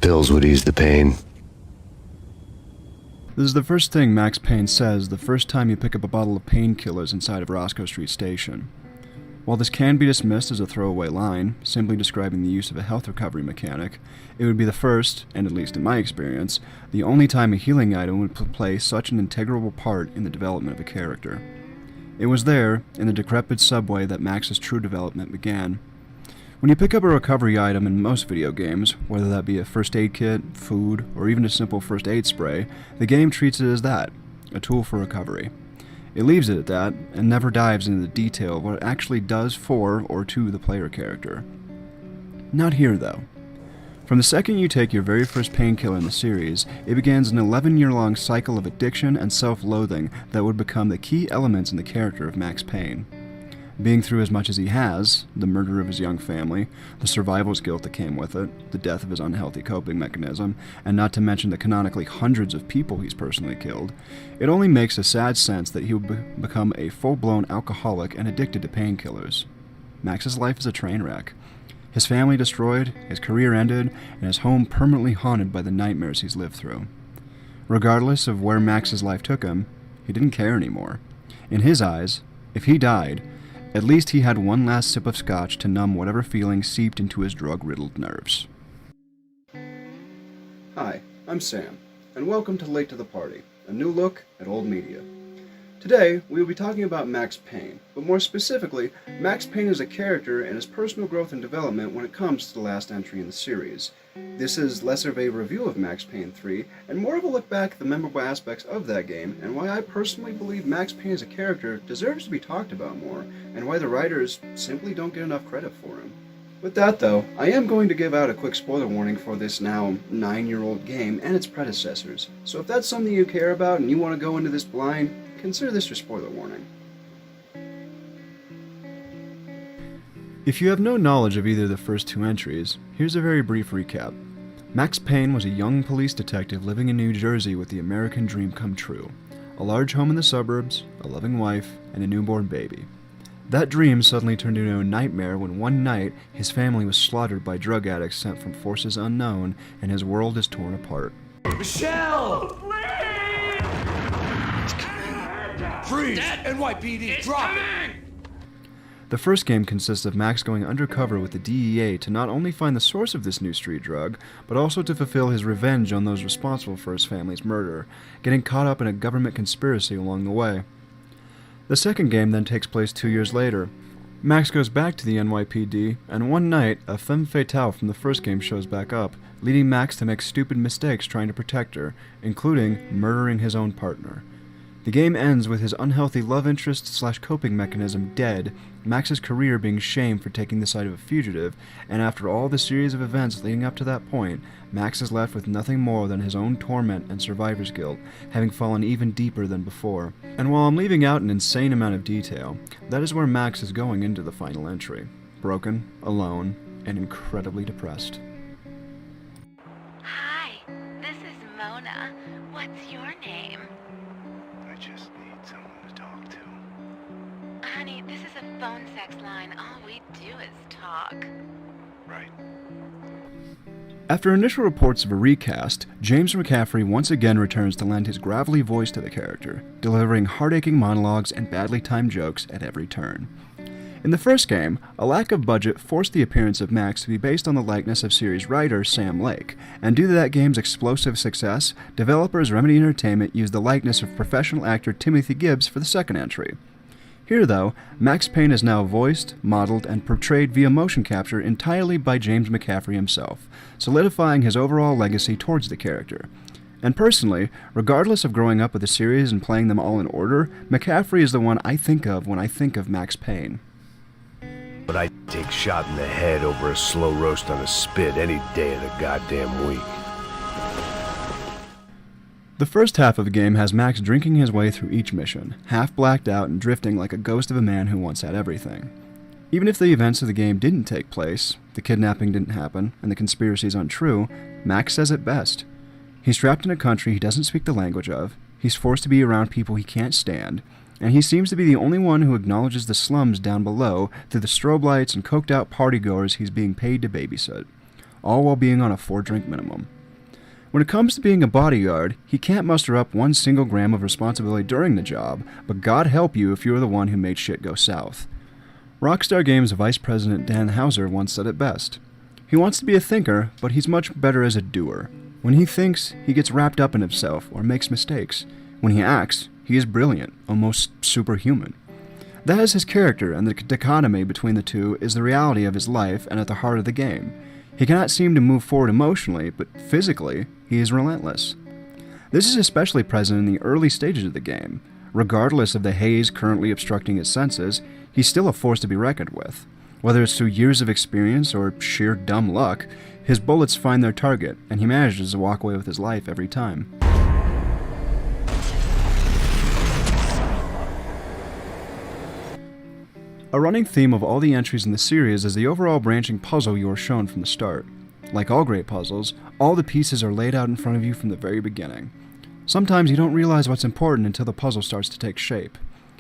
pills would ease the pain. This is the first thing Max Payne says the first time you pick up a bottle of painkillers inside of Roscoe Street Station. While this can be dismissed as a throwaway line, simply describing the use of a health recovery mechanic, it would be the first, and at least in my experience, the only time a healing item would play such an integral part in the development of a character. It was there, in the decrepit subway, that Max's true development began. When you pick up a recovery item in most video games, whether that be a first aid kit, food, or even a simple first aid spray, the game treats it as that, a tool for recovery. It leaves it at that, and never dives into the detail of what it actually does for or to the player character. Not here, though. From the second you take your very first painkiller in the series, it begins an 11-year-long cycle of addiction and self-loathing that would become the key elements in the character of Max Payne. Being through as much as he has, the murder of his young family, the survival's guilt that came with it, the death of his unhealthy coping mechanism, and not to mention the canonically hundreds of people he's personally killed, it only makes a sad sense that he would become a full-blown alcoholic and addicted to painkillers. Max's life is a train wreck. His family destroyed, his career ended, and his home permanently haunted by the nightmares he's lived through. Regardless of where Max's life took him, he didn't care anymore. In his eyes, if he died, at least he had one last sip of scotch to numb whatever feeling seeped into his drug-riddled nerves. Hi, I'm Sam, and welcome to Late to the Party, a new look at old media. Today, we will be talking about Max Payne, but more specifically, Max Payne as a character and his personal growth and development when it comes to the last entry in the series. This is less of a review of Max Payne 3, and more of a look back at the memorable aspects of that game, and why I personally believe Max Payne as a character deserves to be talked about more, and why the writers simply don't get enough credit for him. With that though, I am going to give out a quick spoiler warning for this now 9-year-old game and its predecessors, so if that's something you care about and you want to go into this blind, consider this your spoiler warning. If you have no knowledge of either of the first two entries, here's a very brief recap. Max Payne was a young police detective living in New Jersey with the American dream come true. A large home in the suburbs, a loving wife, and a newborn baby. That dream suddenly turned into a nightmare when one night his family was slaughtered by drug addicts sent from forces unknown, and his world is torn apart. Michelle! Freeze! NYPD, drop it! The first game consists of Max going undercover with the DEA to not only find the source of this new street drug, but also to fulfill his revenge on those responsible for his family's murder, getting caught up in a government conspiracy along the way. The second game then takes place 2 years later. Max goes back to the NYPD, and one night, a femme fatale from the first game shows back up, leading Max to make stupid mistakes trying to protect her, including murdering his own partner. The game ends with his unhealthy love interest/coping mechanism dead, Max's career being shamed for taking the side of a fugitive, and after all the series of events leading up to that point, Max is left with nothing more than his own torment and survivor's guilt, having fallen even deeper than before. And while I'm leaving out an insane amount of detail, that is where Max is going into the final entry. Broken, alone, and incredibly depressed. Hi, this is Mona. What's your name? I just need someone to talk to. Honey, this is a phone sex line. All we do is talk. Right. After initial reports of a recast, James McCaffrey once again returns to lend his gravelly voice to the character, delivering heart-aching monologues and badly timed jokes at every turn. In the first game, a lack of budget forced the appearance of Max to be based on the likeness of series writer Sam Lake, and due to that game's explosive success, developers Remedy Entertainment used the likeness of professional actor Timothy Gibbs for the second entry. Here, though, Max Payne is now voiced, modeled, and portrayed via motion capture entirely by James McCaffrey himself, solidifying his overall legacy towards the character. And personally, regardless of growing up with the series and playing them all in order, McCaffrey is the one I think of when I think of Max Payne. But I take shot in the head over a slow roast on a spit any day of the goddamn week. The first half of the game has Max drinking his way through each mission, half blacked out and drifting like a ghost of a man who once had everything. Even if the events of the game didn't take place, the kidnapping didn't happen, and the conspiracy is untrue, Max says it best. He's trapped in a country he doesn't speak the language of, he's forced to be around people he can't stand, and he seems to be the only one who acknowledges the slums down below through the strobe lights and coked-out partygoers he's being paid to babysit, all while being on a 4-drink minimum. When it comes to being a bodyguard, he can't muster up 1 single gram of responsibility during the job, but God help you if you're the one who made shit go south. Rockstar Games Vice President Dan Houser once said it best. He wants to be a thinker, but he's much better as a doer. When he thinks, he gets wrapped up in himself or makes mistakes. When he acts, he is brilliant, almost superhuman. That is his character, and the dichotomy between the two is the reality of his life and at the heart of the game. He cannot seem to move forward emotionally, but physically, he is relentless. This is especially present in the early stages of the game. Regardless of the haze currently obstructing his senses, he's still a force to be reckoned with. Whether it's through years of experience or sheer dumb luck, his bullets find their target, and he manages to walk away with his life every time. A running theme of all the entries in the series is the overall branching puzzle you are shown from the start. Like all great puzzles, all the pieces are laid out in front of you from the very beginning. Sometimes you don't realize what's important until the puzzle starts to take shape.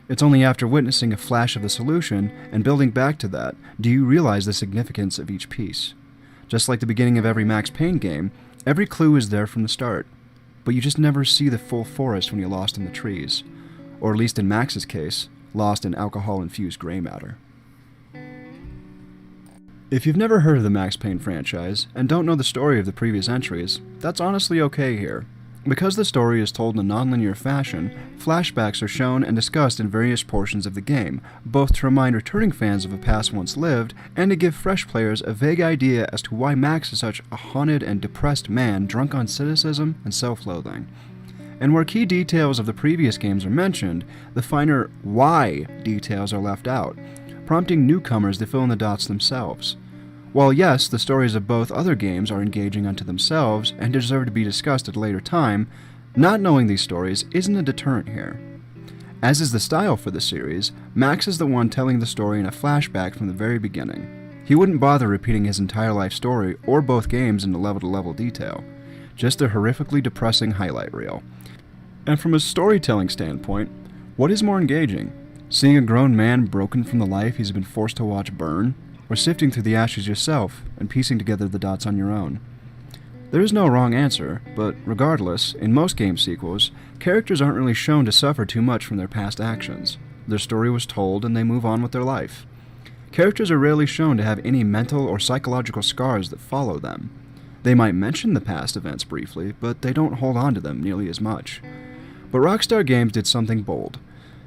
It's only after witnessing a flash of the solution and building back to that do you realize the significance of each piece. Just like the beginning of every Max Payne game, every clue is there from the start, but you just never see the full forest when you're lost in the trees. Or at least in Max's case, lost in alcohol-infused gray matter. If you've never heard of the Max Payne franchise and don't know the story of the previous entries, that's honestly okay here. Because the story is told in a non-linear fashion, flashbacks are shown and discussed in various portions of the game, both to remind returning fans of a past once lived, and to give fresh players a vague idea as to why Max is such a haunted and depressed man drunk on cynicism and self-loathing. And where key details of the previous games are mentioned, the finer why details are left out, prompting newcomers to fill in the dots themselves. While yes, the stories of both other games are engaging unto themselves and deserve to be discussed at a later time, not knowing these stories isn't a deterrent here. As is the style for the series, Max is the one telling the story in a flashback from the very beginning. He wouldn't bother repeating his entire life story or both games into level-to-level detail, just a horrifically depressing highlight reel. And from a storytelling standpoint, what is more engaging? Seeing a grown man broken from the life he's been forced to watch burn? Or sifting through the ashes yourself and piecing together the dots on your own? There is no wrong answer, but regardless, in most game sequels, characters aren't really shown to suffer too much from their past actions. Their story was told and they move on with their life. Characters are rarely shown to have any mental or psychological scars that follow them. They might mention the past events briefly, but they don't hold on to them nearly as much. But Rockstar Games did something bold.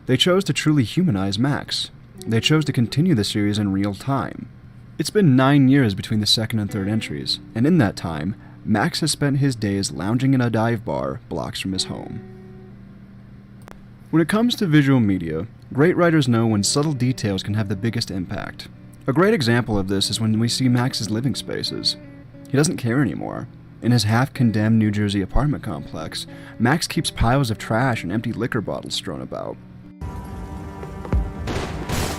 They chose to truly humanize Max. They chose to continue the series in real time. It's been 9 years between the second and third entries, and in that time, Max has spent his days lounging in a dive bar blocks from his home. When it comes to visual media, great writers know when subtle details can have the biggest impact. A great example of this is when we see Max's living spaces. He doesn't care anymore. In his half-condemned New Jersey apartment complex, Max keeps piles of trash and empty liquor bottles strewn about.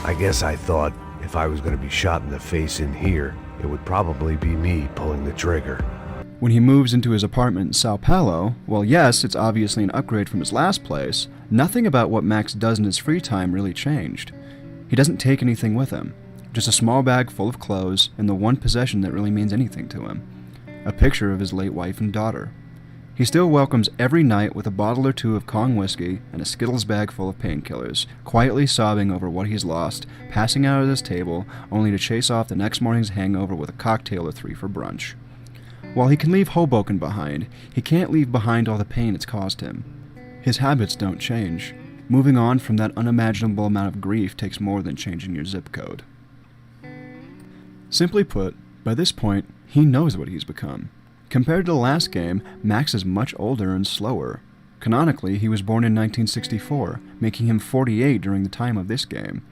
I guess I thought if I was going to be shot in the face in here, it would probably be me pulling the trigger. When he moves into his apartment in Sao Paulo, well yes, it's obviously an upgrade from his last place, nothing about what Max does in his free time really changed. He doesn't take anything with him, just a small bag full of clothes and the one possession that really means anything to him, a picture of his late wife and daughter. He still welcomes every night with a bottle or two of Kong whiskey and a Skittles bag full of painkillers, quietly sobbing over what he's lost, passing out at his table, only to chase off the next morning's hangover with a cocktail or 3 for brunch. While he can leave Hoboken behind, he can't leave behind all the pain it's caused him. His habits don't change. Moving on from that unimaginable amount of grief takes more than changing your zip code. Simply put, by this point, he knows what he's become. Compared to the last game, Max is much older and slower. Canonically, he was born in 1964, making him 48 during the time of this game.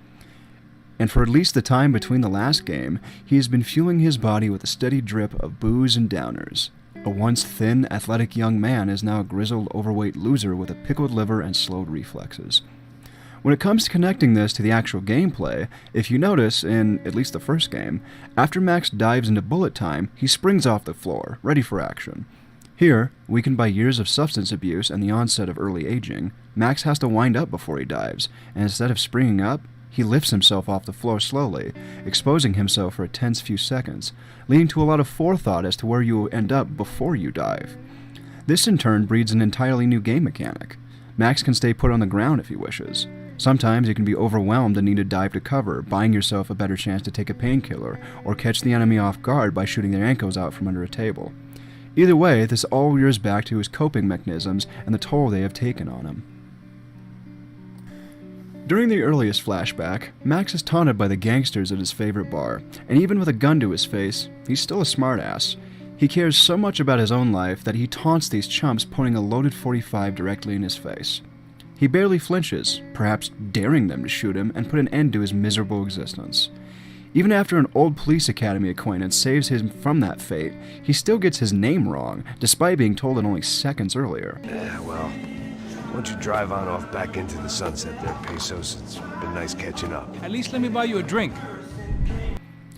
And for at least the time between the last game, he has been fueling his body with a steady drip of booze and downers. A once thin, athletic young man is now a grizzled, overweight loser with a pickled liver and slowed reflexes. When it comes to connecting this to the actual gameplay, if you notice, in at least the first game, after Max dives into bullet time, he springs off the floor, ready for action. Here, weakened by years of substance abuse and the onset of early aging, Max has to wind up before he dives, and instead of springing up, he lifts himself off the floor slowly, exposing himself for a tense few seconds, leading to a lot of forethought as to where you will end up before you dive. This in turn breeds an entirely new game mechanic. Max can stay put on the ground if he wishes. Sometimes you can be overwhelmed and need to dive to cover, buying yourself a better chance to take a painkiller, or catch the enemy off guard by shooting their ankles out from under a table. Either way, this all rears back to his coping mechanisms and the toll they have taken on him. During the earliest flashback, Max is taunted by the gangsters at his favorite bar, and even with a gun to his face, he's still a smartass. He cares so much about his own life that he taunts these chumps, pointing a loaded .45 directly in his face. He barely flinches, perhaps daring them to shoot him and put an end to his miserable existence. Even after an old police academy acquaintance saves him from that fate, he still gets his name wrong, despite being told it only seconds earlier. Yeah, well, why don't you drive on off back into the sunset there, Pesos? It's been nice catching up. At least let me buy you a drink.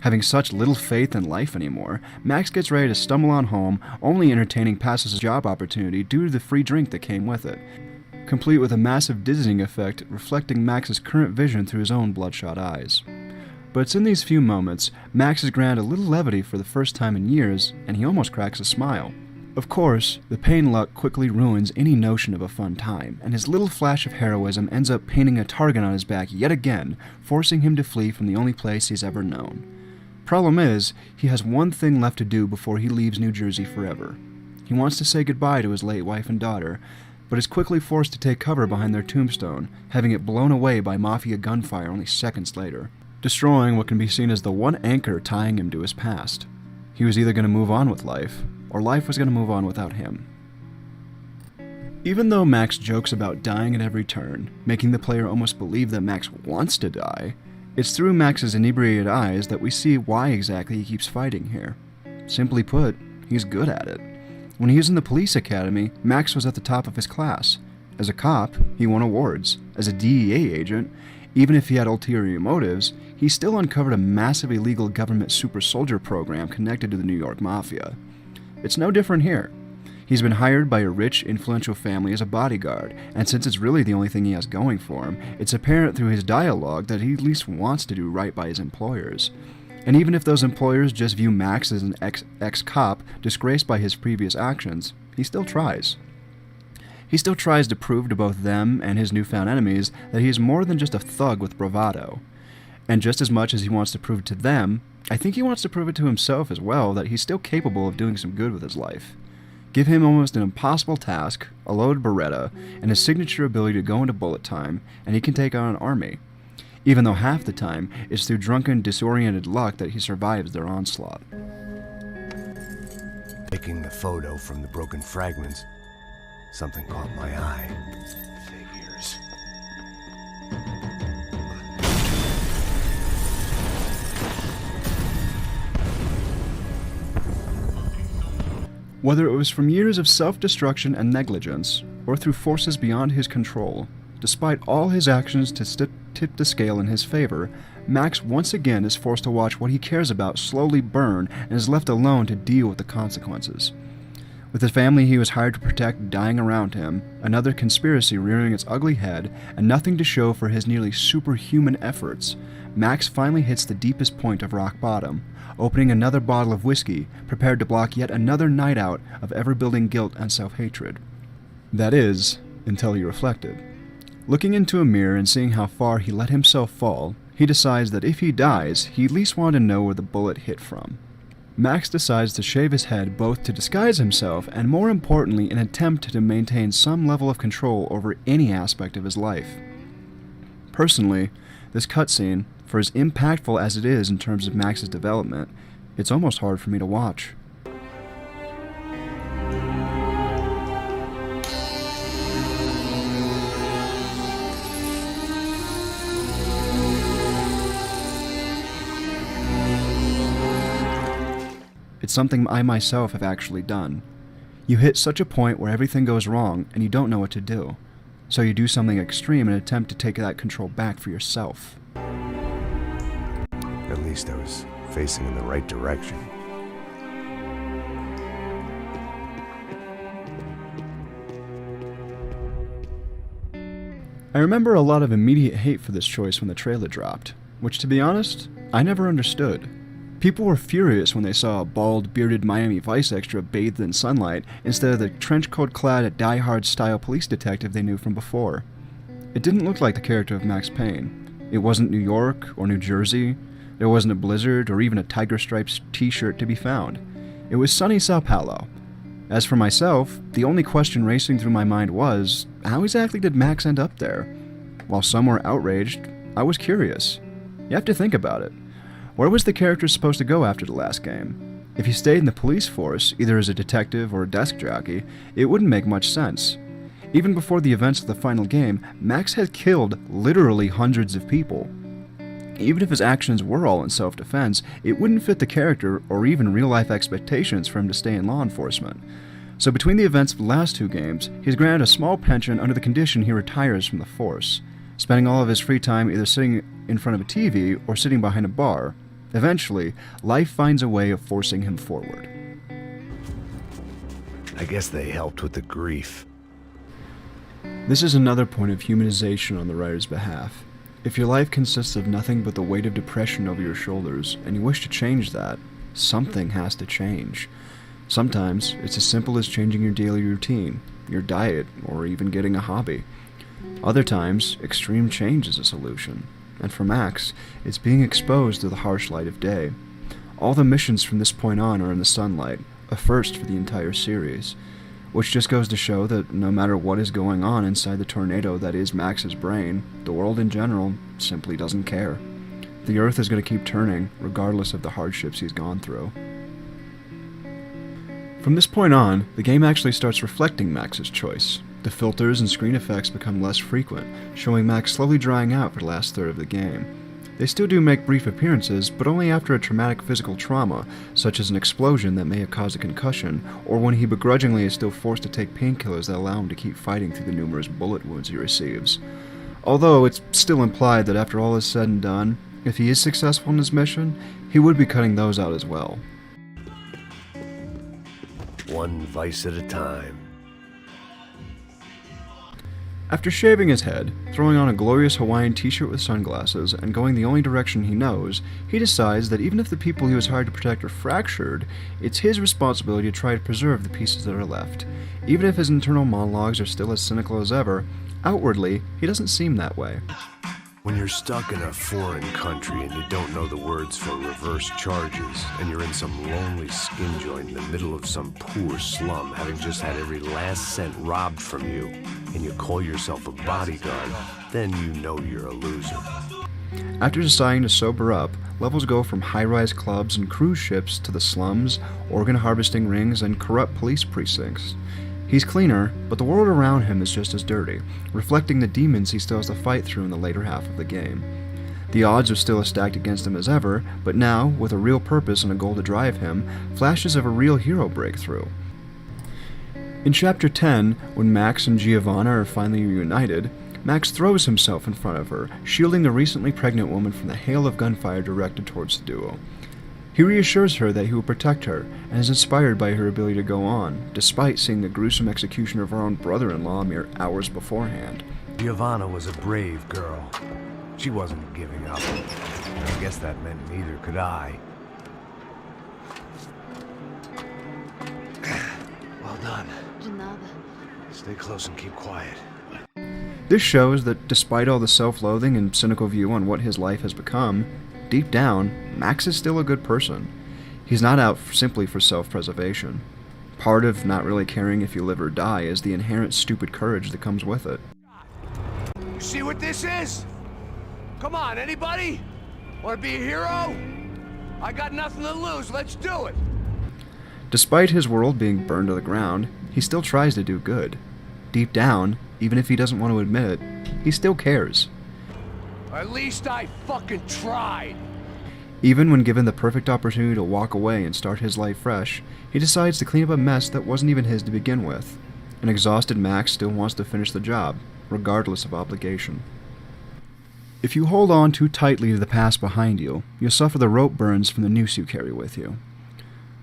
Having such little faith in life anymore, Max gets ready to stumble on home, only entertaining Passos' job opportunity due to the free drink that came with it, complete with a massive dizzying effect reflecting Max's current vision through his own bloodshot eyes. But it's in these few moments, Max is granted a little levity for the first time in years, and he almost cracks a smile. Of course, the Payne luck quickly ruins any notion of a fun time, and his little flash of heroism ends up painting a target on his back yet again, forcing him to flee from the only place he's ever known. Problem is, he has one thing left to do before he leaves New Jersey forever. He wants to say goodbye to his late wife and daughter, but is quickly forced to take cover behind their tombstone, having it blown away by mafia gunfire only seconds later, destroying what can be seen as the one anchor tying him to his past. He was either going to move on with life, or life was going to move on without him. Even though Max jokes about dying at every turn, making the player almost believe that Max wants to die, it's through Max's inebriated eyes that we see why exactly he keeps fighting here. Simply put, he's good at it. When he was in the police academy, Max was at the top of his class. As a cop, he won awards. As a DEA agent, even if he had ulterior motives, he still uncovered a massive illegal government super soldier program connected to the New York Mafia. It's no different here. He's been hired by a rich, influential family as a bodyguard, and since it's really the only thing he has going for him, it's apparent through his dialogue that he at least wants to do right by his employers. And even if those employers just view Max as an ex-cop disgraced by his previous actions, he still tries. He still tries to prove to both them and his newfound enemies that he is more than just a thug with bravado. And just as much as he wants to prove it to them, I think he wants to prove it to himself as well that he's still capable of doing some good with his life. Give him almost an impossible task, a loaded Beretta, and his signature ability to go into bullet time, and he can take on an army. Even though half the time, it's through drunken, disoriented luck that he survives their onslaught. Taking the photo from the broken fragments, something caught my eye. Figures. Whether it was from years of self-destruction and negligence, or through forces beyond his control, despite all his actions to tip the scale in his favor, Max once again is forced to watch what he cares about slowly burn and is left alone to deal with the consequences. With the family he was hired to protect dying around him, another conspiracy rearing its ugly head, and nothing to show for his nearly superhuman efforts, Max finally hits the deepest point of rock bottom, opening another bottle of whiskey, prepared to block yet another night out of ever-building guilt and self-hatred. That is, until he reflected. Looking into a mirror and seeing how far he let himself fall, he decides that if he dies, he at least want to know where the bullet hit from. Max decides to shave his head both to disguise himself and, more importantly, an attempt to maintain some level of control over any aspect of his life. Personally, this cutscene, for as impactful as it is in terms of Max's development, it's almost hard for me to watch. It's something I myself have actually done. You hit such a point where everything goes wrong and you don't know what to do. So you do something extreme and attempt to take that control back for yourself. At least I was facing in the right direction. I remember a lot of immediate hate for this choice when the trailer dropped, which to be honest, I never understood. People were furious when they saw a bald, bearded Miami Vice extra bathed in sunlight instead of the trenchcoat-clad, die-hard-style police detective they knew from before. It didn't look like the character of Max Payne. It wasn't New York or New Jersey. There wasn't a blizzard or even a Tiger Stripes t-shirt to be found. It was sunny Sao Paulo. As for myself, the only question racing through my mind was, how exactly did Max end up there? While some were outraged, I was curious. You have to think about it. Where was the character supposed to go after the last game? If he stayed in the police force, either as a detective or a desk jockey, it wouldn't make much sense. Even before the events of the final game, Max had killed literally hundreds of people. Even if his actions were all in self-defense, it wouldn't fit the character or even real-life expectations for him to stay in law enforcement. So between the events of the last 2 games, he's granted a small pension under the condition he retires from the force, spending all of his free time either sitting in front of a TV or sitting behind a bar. Eventually, life finds a way of forcing him forward. I guess they helped with the grief. This is another point of humanization on the writer's behalf. If your life consists of nothing but the weight of depression over your shoulders, and you wish to change that, something has to change. Sometimes, it's as simple as changing your daily routine, your diet, or even getting a hobby. Other times, extreme change is a solution. And for Max, it's being exposed to the harsh light of day. All the missions from this point on are in the sunlight, a first for the entire series, which just goes to show that no matter what is going on inside the tornado that is Max's brain, the world in general simply doesn't care. The Earth is going to keep turning, regardless of the hardships he's gone through. From this point on, the game actually starts reflecting Max's choice. The filters and screen effects become less frequent, showing Max slowly drying out for the last third of the game. They still do make brief appearances, but only after a traumatic physical trauma, such as an explosion that may have caused a concussion, or when he begrudgingly is still forced to take painkillers that allow him to keep fighting through the numerous bullet wounds he receives. Although it's still implied that after all is said and done, if he is successful in his mission, he would be cutting those out as well. One vice at a time. After shaving his head, throwing on a glorious Hawaiian t-shirt with sunglasses, and going the only direction he knows, he decides that even if the people he was hired to protect are fractured, it's his responsibility to try to preserve the pieces that are left. Even if his internal monologues are still as cynical as ever, outwardly, he doesn't seem that way. When you're stuck in a foreign country and you don't know the words for reverse charges, and you're in some lonely skin joint in the middle of some poor slum, having just had every last cent robbed from you, and you call yourself a bodyguard, then you know you're a loser. After deciding to sober up, levels go from high-rise clubs and cruise ships to the slums, organ harvesting rings, and corrupt police precincts. He's cleaner, but the world around him is just as dirty, reflecting the demons he still has to fight through in the later half of the game. The odds are still as stacked against him as ever, but now, with a real purpose and a goal to drive him, flashes of a real hero break through. In Chapter 10, when Max and Giovanna are finally reunited, Max throws himself in front of her, shielding the recently pregnant woman from the hail of gunfire directed towards the duo. He reassures her that he will protect her, and is inspired by her ability to go on, despite seeing the gruesome execution of her own brother-in-law mere hours beforehand. Giovanna was a brave girl. She wasn't giving up. I guess that meant neither could I. Well done. Stay close and keep quiet. This shows that despite all the self-loathing and cynical view on what his life has become, deep down, Max is still a good person. He's not out simply for self-preservation. Part of not really caring if you live or die is the inherent stupid courage that comes with it. You see what this is? Come on, anybody? Want to be a hero? I got nothing to lose, let's do it! Despite his world being burned to the ground, he still tries to do good. Deep down, even if he doesn't want to admit it, he still cares. At least I fucking tried! Even when given the perfect opportunity to walk away and start his life fresh, he decides to clean up a mess that wasn't even his to begin with. An exhausted Max still wants to finish the job, regardless of obligation. If you hold on too tightly to the past behind you, you'll suffer the rope burns from the noose you carry with you.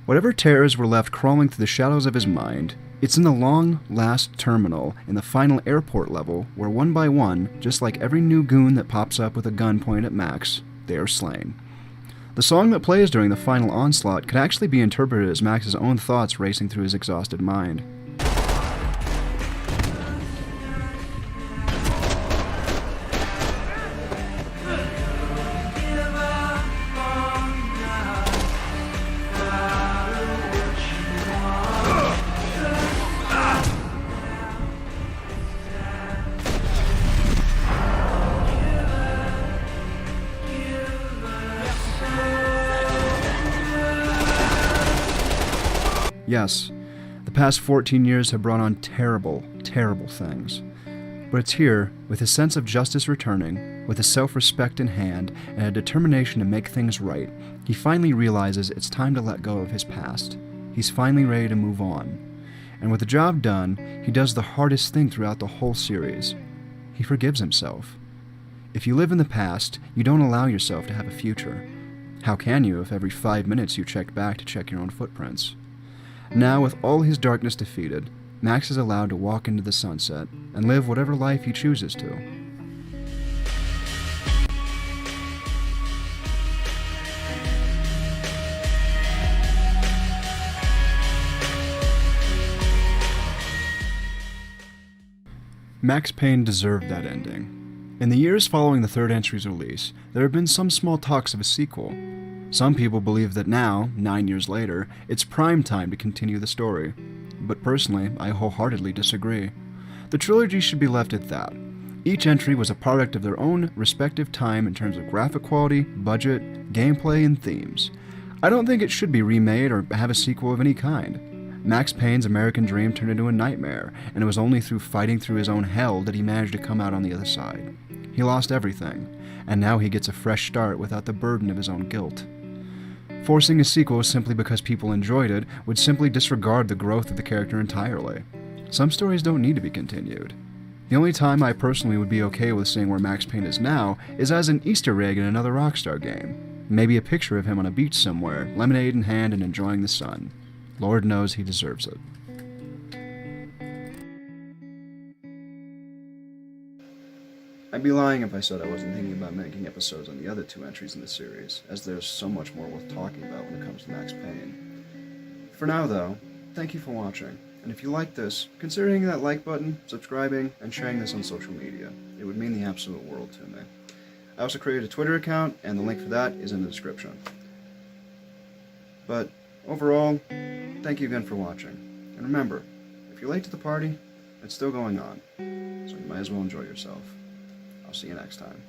Whatever terrors were left crawling through the shadows of his mind, it's in the long, last terminal in the final airport level where one by one, just like every new goon that pops up with a gun pointed at Max, they are slain. The song that plays during the final onslaught could actually be interpreted as Max's own thoughts racing through his exhausted mind. Yes, the past 14 years have brought on terrible, terrible things. But it's here, with his sense of justice returning, with his self-respect in hand, and a determination to make things right, he finally realizes it's time to let go of his past. He's finally ready to move on. And with the job done, he does the hardest thing throughout the whole series. He forgives himself. If you live in the past, you don't allow yourself to have a future. How can you if every 5 minutes you check back to check your own footprints? Now, with all his darkness defeated, Max is allowed to walk into the sunset and live whatever life he chooses to. Max Payne deserved that ending. In the years following the third entry's release, there have been some small talks of a sequel. Some people believe that now, 9 years later, it's prime time to continue the story. But personally, I wholeheartedly disagree. The trilogy should be left at that. Each entry was a product of their own respective time in terms of graphic quality, budget, gameplay, and themes. I don't think it should be remade or have a sequel of any kind. Max Payne's American dream turned into a nightmare, and it was only through fighting through his own hell that he managed to come out on the other side. He lost everything, and now he gets a fresh start without the burden of his own guilt. Forcing a sequel simply because people enjoyed it would simply disregard the growth of the character entirely. Some stories don't need to be continued. The only time I personally would be okay with seeing where Max Payne is now is as an Easter egg in another Rockstar game. Maybe a picture of him on a beach somewhere, lemonade in hand and enjoying the sun. Lord knows he deserves it. I'd be lying if I said I wasn't thinking about making episodes on the other two entries in the series, as there's so much more worth talking about when it comes to Max Payne. For now, though, thank you for watching, and if you like this, consider hitting that like button, subscribing, and sharing this on social media. It would mean the absolute world to me. I also created a Twitter account, and the link for that is in the description. But, overall, thank you again for watching. And remember, if you're late to the party, it's still going on, so you might as well enjoy yourself. I'll see you next time.